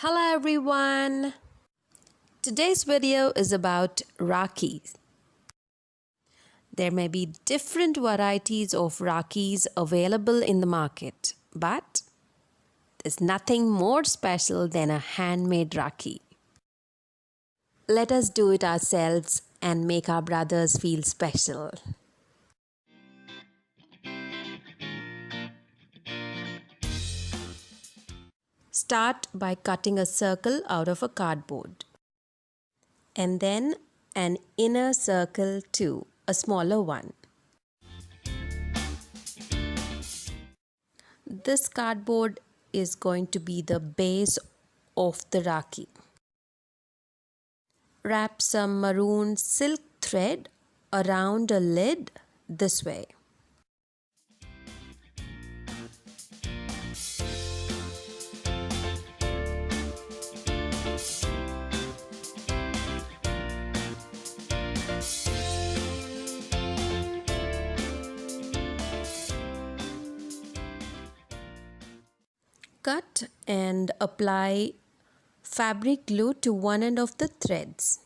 Hello everyone! Today's video is about Rakhis. There may be different varieties of Rakhis available in the market, but there's nothing more special than a handmade Rakhi. Let us do it ourselves and make our brothers feel special. Start by cutting a circle out of a cardboard. And then an inner circle too, a smaller one. This cardboard is going to be the base of the Rakhi. Wrap some maroon silk thread around a lid this way. Cut and apply fabric glue to one end of the threads.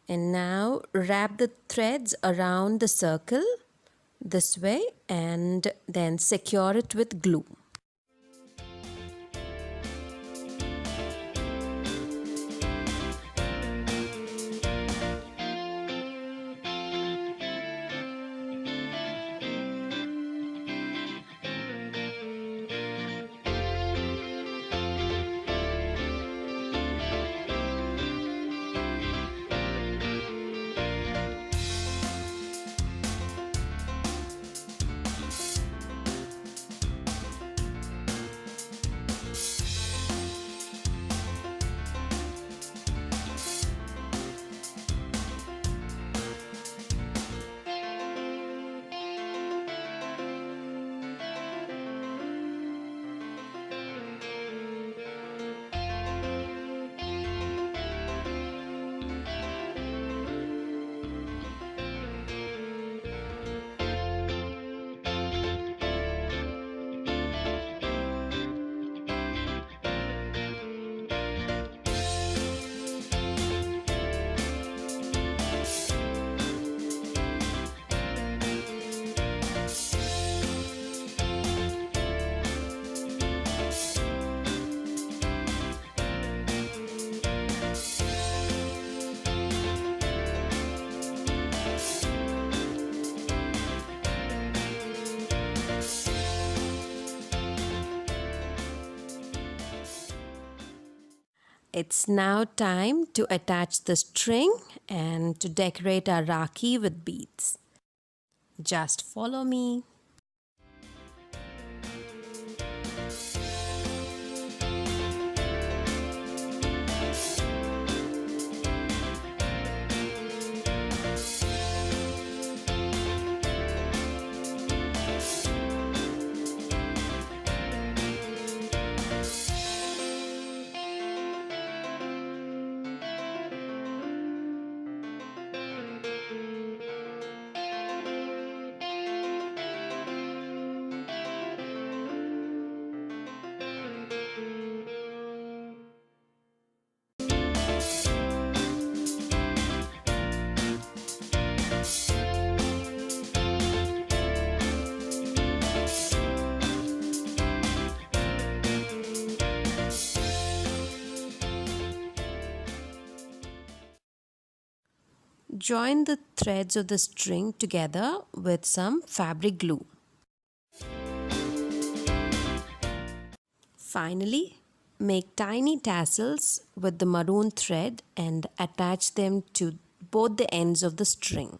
And now wrap the threads around the circle this way and then secure it with glue. It's now time to attach the string and to decorate our Rakhi with beads. Just follow me. Join the threads of the string together with some fabric glue. Finally, make tiny tassels with the maroon thread and attach them to both the ends of the string.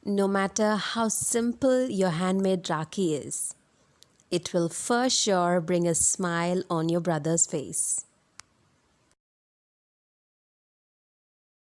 No matter how simple your handmade Rakhi is, it will for sure bring a smile on your brother's face.